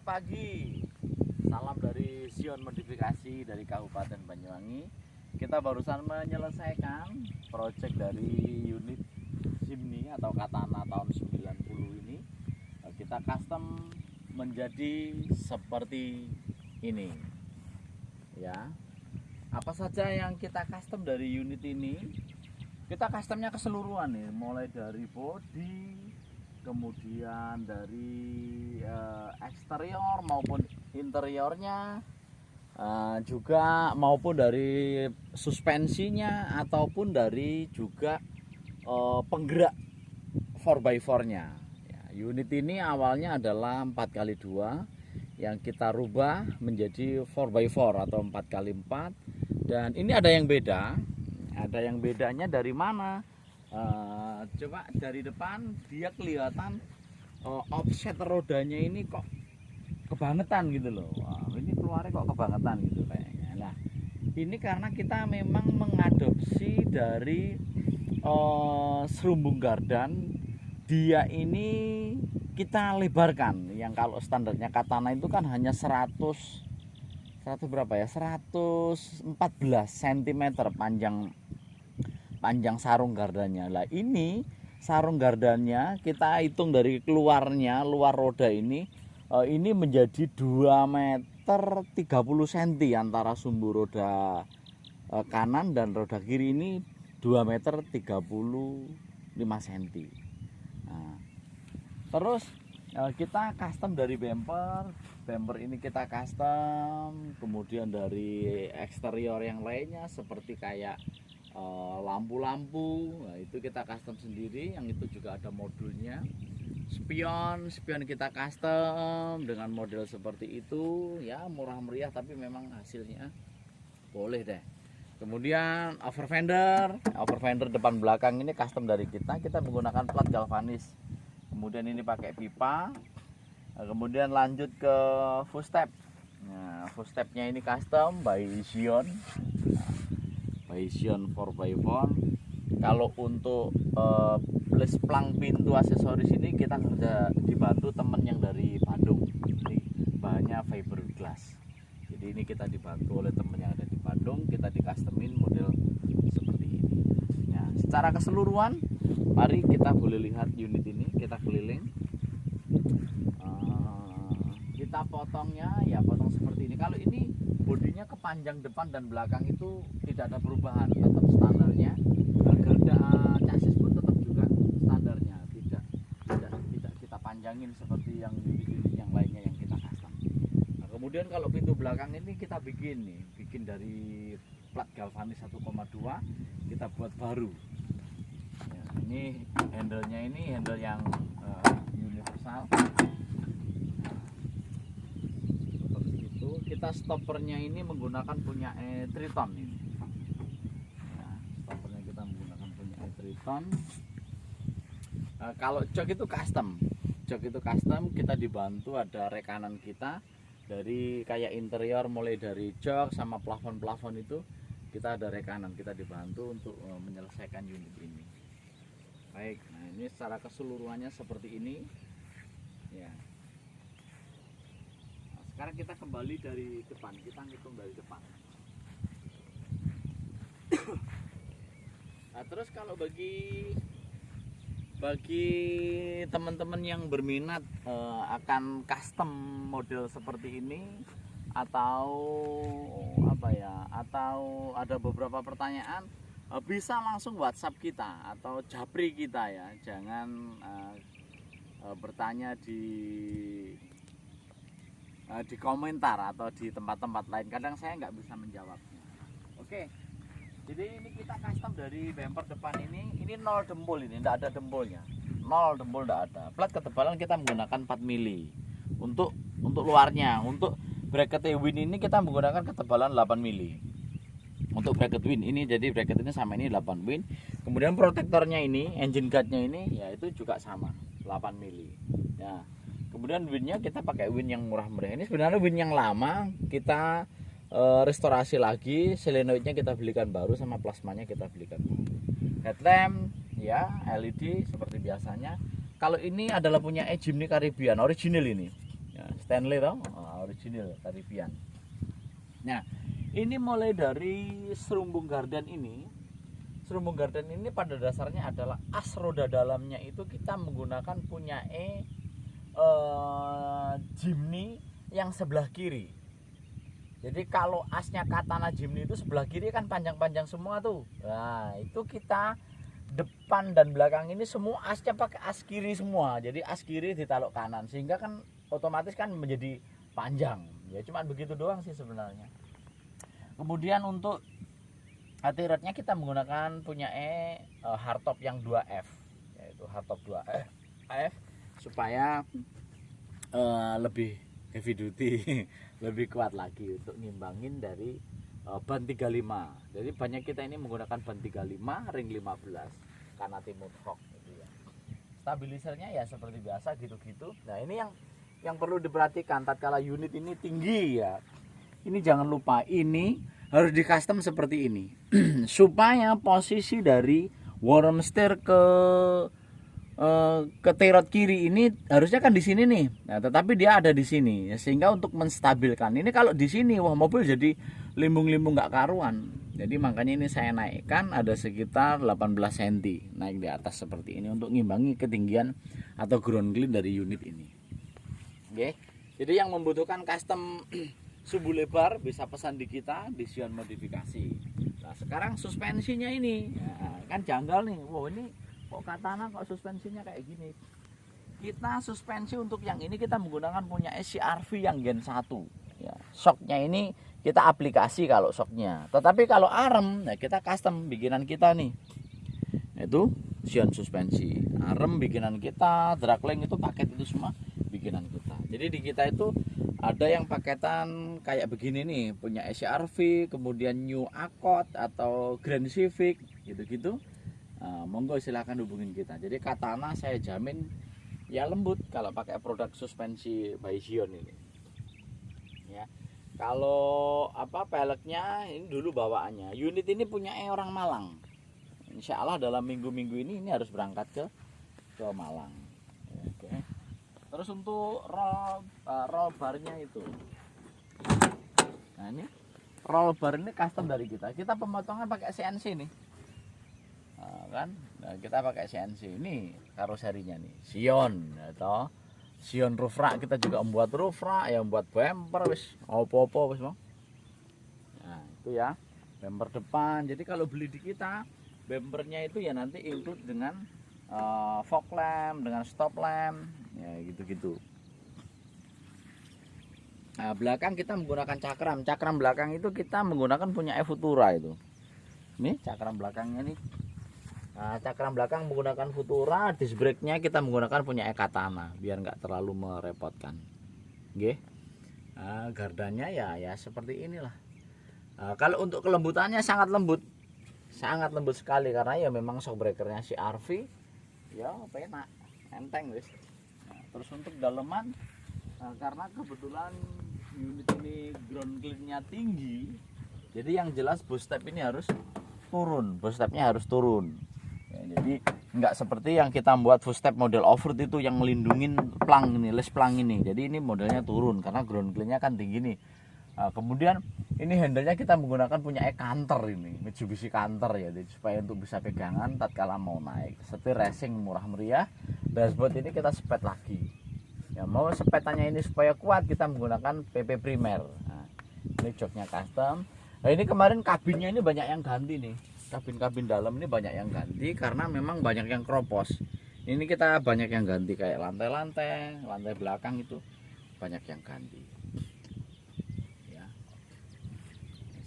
Selamat pagi. Salam dari Zion Modifikasi dari Kabupaten Banyuwangi. Kita barusan menyelesaikan proyek dari unit Jimny atau Katana tahun 90 ini. Kita custom menjadi seperti ini. Ya. Apa saja yang kita custom dari unit ini? Kita customnya keseluruhan nih, mulai dari body, kemudian dari eksterior maupun interiornya, juga maupun dari suspensinya ataupun dari juga penggerak 4x4 nya ya. Unit ini awalnya adalah 4x2 yang kita rubah menjadi 4x4 atau 4x4, dan ini ada yang beda. Ada yang bedanya dari mana? Coba dari depan dia kelihatan offset rodanya ini kok kebangetan gitu loh. Wah, ini keluarnya kok kebangetan gitu kayaknya. Nah, ini karena kita memang mengadopsi dari serumbung gardan. Dia ini kita lebarkan. Yang kalau standarnya Katana itu kan hanya 100 berapa ya? 114 cm panjang sarung gardannya. Lah ini sarung gardannya kita hitung dari keluarnya, luar roda ini menjadi 2 meter 30 cm antara sumbu roda kanan dan roda kiri ini 2 meter 35 cm. Nah, terus kita custom dari bumper ini kita custom, kemudian dari eksterior yang lainnya seperti kayak lampu-lampu, nah itu kita custom sendiri, yang itu juga ada modulnya. Spion kita custom dengan model seperti itu ya, murah meriah tapi memang hasilnya boleh deh. Kemudian over fender depan belakang ini custom dari kita menggunakan plat galvanis. Kemudian ini pakai pipa. Kemudian lanjut ke footstep. Nah, footstepnya ini custom by Zion. Zion 4x4. Kalau untuk plang pintu aksesoris ini kita sudah dibantu temen yang dari Bandung. Ini bahannya fiberglass. Jadi ini kita dibantu oleh temen yang ada di Bandung, kita di-customin model seperti ini. Nah, secara keseluruhan, mari kita boleh lihat unit ini, kita keliling. Kita potongnya ya potong seperti ini. Kalau ini bodinya kepanjang depan dan belakang itu tidak ada perubahan, tetap standarnya. Garda chassis pun tetap juga standarnya, tidak kita panjangin seperti yang unit-unit yang lainnya yang kita custom. Nah, kemudian kalau pintu belakang ini kita bikin dari plat galvanis 1,2 kita buat baru. Ya, ini handle-nya ini handle yang universal. Kita stoppernya ini menggunakan punya Triton ini. Nah, stoppernya kita menggunakan punya Triton. Kalau jok itu custom, kita dibantu ada rekanan kita dari kayak interior, mulai dari jok sama plafon itu kita ada rekanan, kita dibantu untuk menyelesaikan unit ini. Baik, nah ini secara keseluruhannya seperti ini. Ya. Sekarang kita kembali dari depan, kita ngitung dari depan. Nah, terus kalau bagi teman-teman yang berminat akan custom model seperti ini, atau atau ada beberapa pertanyaan, bisa langsung WhatsApp kita atau japri kita ya. Jangan bertanya di komentar atau di tempat-tempat lain, kadang saya nggak bisa menjawabnya. Oke, jadi ini kita custom dari bumper depan ini 0 dempul, ini tidak ada dempulnya, 0 dempul tidak ada. Plat ketebalan kita menggunakan 4 mili untuk luarnya. Untuk bracket win ini kita menggunakan ketebalan 8 mili untuk bracket win ini, jadi bracket ini sama ini 8 win. Kemudian protektornya ini, engine guardnya ini ya itu juga sama 8 mili ya. Kemudian winnya kita pakai win yang murah meriah. Ini sebenarnya win yang lama, kita restorasi lagi, solenoidnya kita belikan baru sama plasmanya kita belikan baru. Headlamp ya LED seperti biasanya. Kalau ini adalah punya Jimny Caribbean original ini. Ya, Stanley toh, original Caribbean. Nah, ini mulai dari Serumbung Garden ini. Serumbung Garden ini pada dasarnya adalah as roda dalamnya itu kita menggunakan punya Jimny yang sebelah kiri. Jadi kalau asnya Katana Jimny itu sebelah kiri kan panjang-panjang semua tuh. Nah, itu kita depan dan belakang ini semua asnya pakai as kiri semua. Jadi as kiri ditaruh kanan sehingga kan otomatis kan menjadi panjang. Ya cuma begitu doang sih sebenarnya. Kemudian untuk hardtop kita menggunakan punya hardtop yang 2F, yaitu hardtop 2F supaya lebih heavy duty, lebih kuat lagi untuk ngimbangin dari ban 35. Jadi banyak kita ini menggunakan ban 35 ring 15 karena timur hook gitu ya. Stabilisernya ya seperti biasa gitu-gitu. Nah, ini yang perlu diperhatikan tatkala unit ini tinggi ya. Ini jangan lupa ini harus di custom seperti ini supaya posisi dari worm steer ke terot kiri ini harusnya kan di sini nih. Nah, tetapi dia ada di sini ya, sehingga untuk menstabilkan. Ini kalau di sini wah mobil jadi limbung-limbung nggak karuan. Jadi makanya ini saya naikkan ada sekitar 18 cm naik di atas seperti ini untuk ngimbangi ketinggian atau ground clean dari unit ini. Oke. Jadi yang membutuhkan custom subu lebar bisa pesan di kita di Sion Modifikasi. Nah, sekarang suspensinya ini ya, kan janggal nih. Wow, ini kok Katana kok suspensinya kayak gini. Kita suspensi untuk yang ini kita menggunakan punya CRV yang Gen 1 ya. Shocknya ini kita aplikasi kalau shocknya. Tetapi kalau arem ya kita custom bikinan kita nih. Itu Sion suspensi. Arem bikinan kita, dragling itu paket itu semua bikinan kita. Jadi di kita itu ada yang paketan kayak begini nih, punya CRV, kemudian New Accord atau Grand Civic gitu-gitu. Nah, monggo silahkan hubungin kita. Jadi Katana saya jamin ya lembut kalau pakai produk suspensi by Sion ini. Ya. Kalau peleknya ini dulu bawaannya. Unit ini punya orang Malang. Insya Allah dalam minggu-minggu ini harus berangkat ke Malang. Oke. Terus untuk roll barnya itu. Nah, ini roll bar ini custom dari kita. Kita pemotongan pakai CNC nih. Nah, kita pakai CNC ini karoserinya nih Sion atau Sion roof rack. Kita juga membuat roof rack ya, membuat bumper wis opo-opo wis mau. Nah, itu ya bumper depan. Jadi kalau beli di kita bumpernya itu ya nanti include dengan fog lamp, dengan stop lamp ya gitu-gitu. Nah, belakang kita menggunakan cakram belakang itu kita menggunakan punya Futura itu. Ini cakram belakangnya nih. Nah, cakram belakang menggunakan Futura, disc brake-nya kita menggunakan punya Katana biar nggak terlalu merepotkan. Oke. Nah, gardanya ya seperti inilah. Nah, kalau untuk kelembutannya sangat lembut sekali karena ya memang shock breakernya si RV ya enak, enteng guys. Nah, terus untuk daleman karena kebetulan unit ini ground clean-nya tinggi, jadi yang jelas boost step ini harus turun, boost stepnya harus turun. Ya, jadi nggak seperti yang kita buat boost step model off-road itu yang melindungin plang ini, les plang ini. Jadi ini modelnya turun karena ground clean-nya kan tinggi nih. Nah, kemudian ini handle-nya kita menggunakan punya Canter ini, Mitsubishi Canter ya, jadi supaya untuk bisa pegangan tatkala mau naik. Setir racing murah meriah. Dashboard ini kita sepet lagi. Ya, mau sepetannya ini supaya kuat kita menggunakan PP Primer. Nah, ini joknya custom. Nah, ini kemarin kabinnya ini banyak yang ganti nih. Kabin dalam ini banyak yang ganti karena memang banyak yang kropos. Ini kita banyak yang ganti kayak lantai belakang itu banyak yang ganti.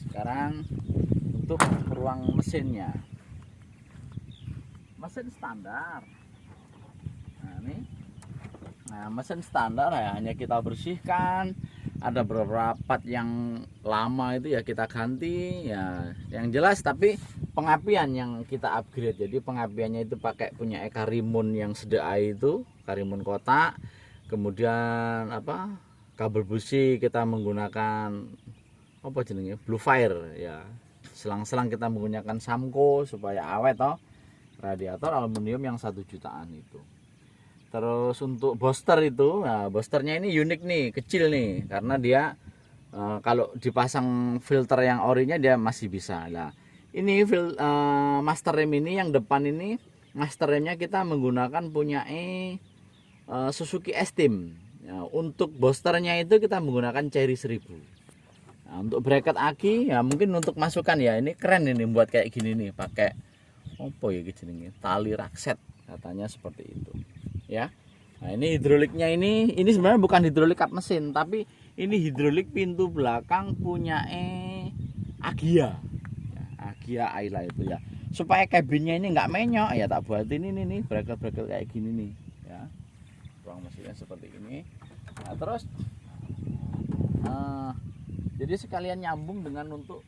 Sekarang untuk ruang mesinnya, mesin standar. Nah, mesin standar ya hanya kita bersihkan. Ada beberapa part yang lama itu ya kita ganti ya, yang jelas. Tapi pengapian yang kita upgrade, jadi pengapiannya itu pakai punya Karimun yang sedai itu, Karimun kotak. Kemudian kabel busi kita menggunakan Blue Fire ya. Selang-selang kita menggunakan Samco supaya awet toh. Radiator aluminium yang 1 jutaan itu. Terus untuk booster itu, nah boosternya ini unik nih, kecil nih, karena dia kalau dipasang filter yang orinya dia masih bisa. Nah, ini master rem ini yang depan ini, master remnya kita menggunakan punya Suzuki S-Team. Ya, untuk boosternya itu kita menggunakan Cherry 1000. Nah, untuk bracket aki ya mungkin untuk masukan ya, ini keren ini buat kayak gini nih, pakai apa ya jenenge, tali rakset katanya seperti itu ya. Nah, ini hidroliknya ini sebenarnya bukan hidrolik kap mesin, tapi ini hidrolik pintu belakang punya Agia ya, Agia Ayla itu ya, supaya kabinnya ini nggak menyok ya, tak buat ini nih bracket kayak gini nih ya, ruang mesinnya seperti ini. Nah, terus jadi sekalian nyambung dengan untuk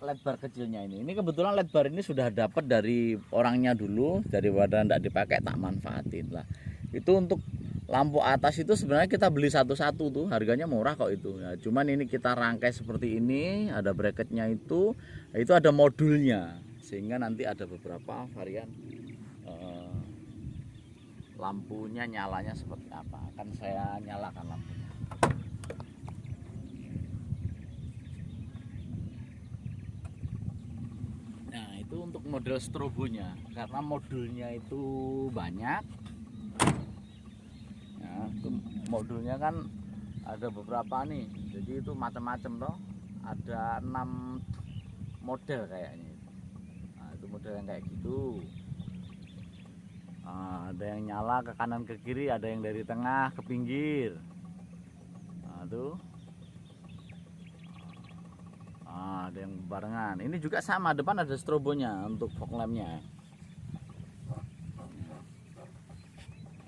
LED bar kecilnya ini. Ini kebetulan LED bar ini sudah dapat dari orangnya dulu, daripada tidak dipakai tak manfaatin lah. Itu untuk lampu atas itu sebenarnya kita beli satu-satu tuh, harganya murah kok itu. Nah, cuman ini kita rangkai seperti ini, ada bracketnya itu ada modulnya, sehingga nanti ada beberapa varian lampunya nyalanya seperti apa. Akan saya nyalakan lampunya. Itu untuk model strobonya, karena modulnya itu banyak ya, itu modulnya kan ada beberapa nih, jadi itu macam-macam toh, ada 6 model kayaknya. Nah, itu model yang kayak gitu. Nah, ada yang nyala ke kanan ke kiri, ada yang dari tengah ke pinggir. Nah, tuh. Ada yang barengan. Ini juga sama, depan ada strobonya untuk fog lampnya.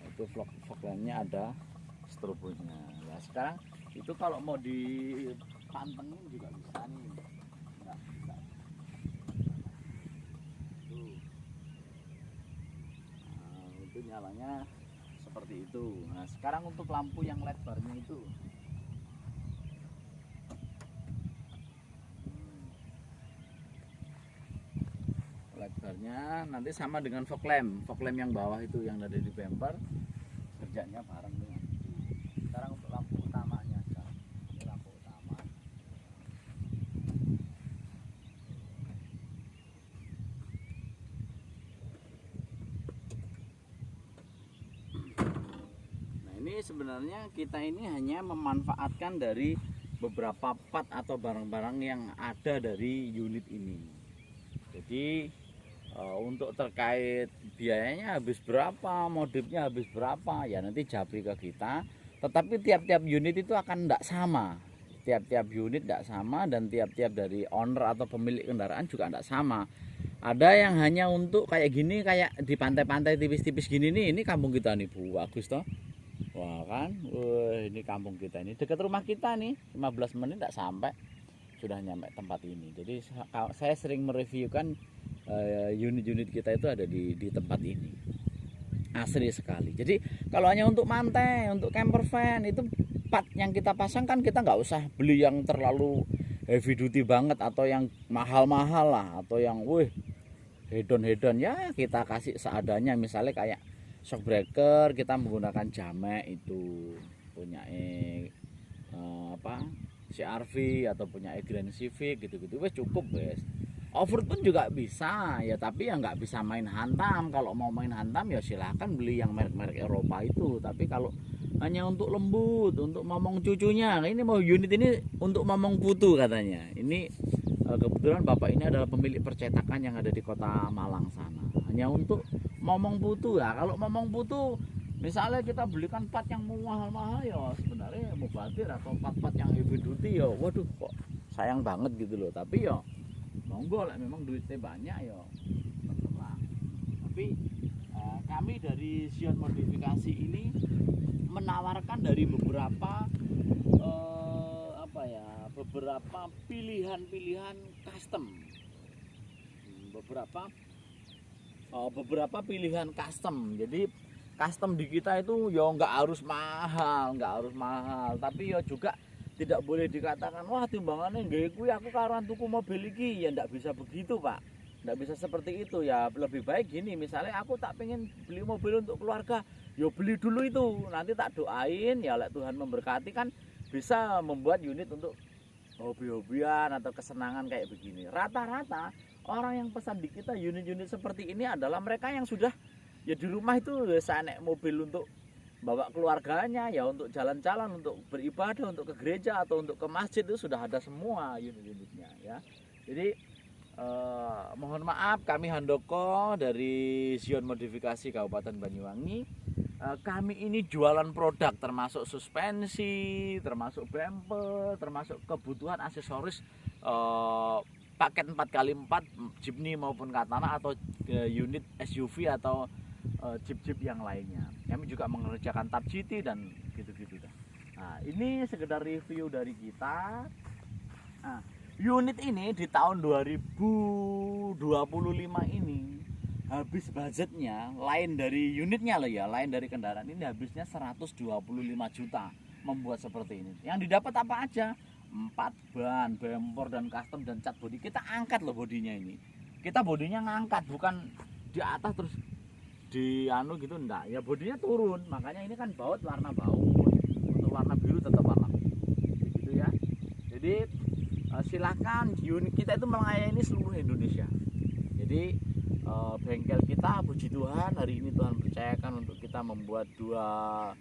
Itu fog lampnya ada strobonya. Nah, sekarang itu kalau mau dipantengin juga bisa nih. Enggak bisa. Itu nyalanya seperti itu. Nah, sekarang untuk lampu yang LED barnya itu. Lebarnya nanti sama dengan fog lamp yang bawah itu yang ada di bumper, kerjanya bareng dengan itu. Sekarang untuk lampu utamanya, sekarang ini lampu utama. Nah, ini sebenarnya kita ini hanya memanfaatkan dari beberapa part atau barang-barang yang ada dari unit ini. Jadi untuk terkait biayanya habis berapa, modifnya habis berapa, ya nanti japri ke kita. Tetapi tiap-tiap unit itu akan tidak sama. Tiap-tiap unit tidak sama, dan tiap-tiap dari owner atau pemilik kendaraan juga tidak sama. Ada yang hanya untuk kayak gini, kayak di pantai-pantai tipis-tipis gini nih. Ini kampung kita nih, Bu, bagus toh. Wah kan, ini kampung kita ini dekat rumah kita nih, 15 menit tidak sampai sudah nyampe tempat ini. Jadi saya sering mereviewkan unit-unit kita itu ada di tempat ini, asri sekali. Jadi kalau hanya untuk mantai, untuk camper van, itu part yang kita pasang kan kita nggak usah beli yang terlalu heavy duty banget, atau yang mahal-mahal lah, atau yang hedon ya kita kasih seadanya. Misalnya kayak shock breaker kita menggunakan Jamek itu punya CRV atau punya Grand Civic gitu-gitu, wes cukup wes. Offroad pun juga bisa ya, tapi ya nggak bisa main hantam. Kalau mau main hantam ya silahkan beli yang merek-merek Eropa itu. Tapi kalau hanya untuk lembut, untuk momong cucunya, nah ini mau unit ini untuk momong putu katanya. Ini kebetulan bapak ini adalah pemilik percetakan yang ada di kota Malang sana. Hanya untuk momong putu ya. Kalau momong putu, misalnya kita belikan part yang mahal-mahal ya sebenarnya mubadir, atau part yang heavy duty ya, waduh kok sayang banget gitu loh. Tapi ya monggo lah, memang duitnya banyak ya terserah. Tapi kami dari Sion Modifikasi ini menawarkan dari beberapa beberapa pilihan custom, beberapa pilihan custom. Jadi custom di kita itu ya nggak harus mahal, tapi ya juga tidak boleh dikatakan wah timbangannya nggak kuwi aku karuan tuku mobil iki, ya nggak bisa begitu Pak, nggak bisa seperti itu ya. Lebih baik gini, misalnya aku tak pengen beli mobil untuk keluarga yo beli dulu itu, nanti tak doain ya lek Tuhan memberkati kan bisa membuat unit untuk hobi-hobian atau kesenangan kayak begini. Rata-rata orang yang pesan di kita unit-unit seperti ini adalah mereka yang sudah ya di rumah itu saya naik mobil untuk bawa keluarganya, ya untuk jalan-jalan, untuk beribadah, untuk ke gereja atau untuk ke masjid itu sudah ada semua unit-unitnya ya. Jadi mohon maaf, kami Handoko dari Zion Modifikasi Kabupaten Banyuwangi. Kami ini jualan produk termasuk suspensi, termasuk bumper, termasuk kebutuhan aksesoris paket 4x4 Jimny maupun Katana atau unit SUV atau jeep-jeep yang lainnya. Kami juga mengerjakan Tab GT dan gitu-gitu. Nah, ini sekedar review dari kita. Nah, unit ini di tahun 2025 ini habis budgetnya, lain dari unitnya loh ya, lain dari kendaraan ini habisnya 125 juta membuat seperti ini. Yang didapat apa aja? 4 ban, bumper dan custom dan cat bodi. Kita angkat loh bodinya ini. Kita bodinya ngangkat, bukan di atas terus di anu gitu, enggak. Ya bodinya turun, makanya ini kan baut warna baut. Untuk warna biru tetap warna biru. Gitu ya. Jadi silakan, unit kita itu melayani seluruh Indonesia. Jadi bengkel kita, puji Tuhan hari ini Tuhan percayakan untuk kita membuat 2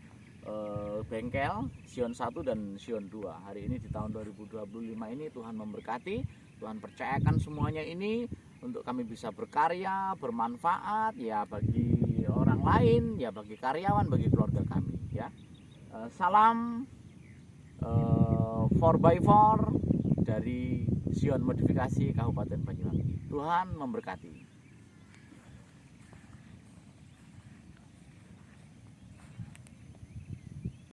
bengkel, Zion 1 dan Zion 2. Hari ini di tahun 2025 ini Tuhan memberkati, Tuhan percayakan semuanya ini untuk kami bisa berkarya, bermanfaat ya bagi orang lain, ya bagi karyawan, bagi keluarga kami ya. Salam 4x4 dari Zion Modifikasi Kabupaten Banyuwangi. Tuhan memberkati.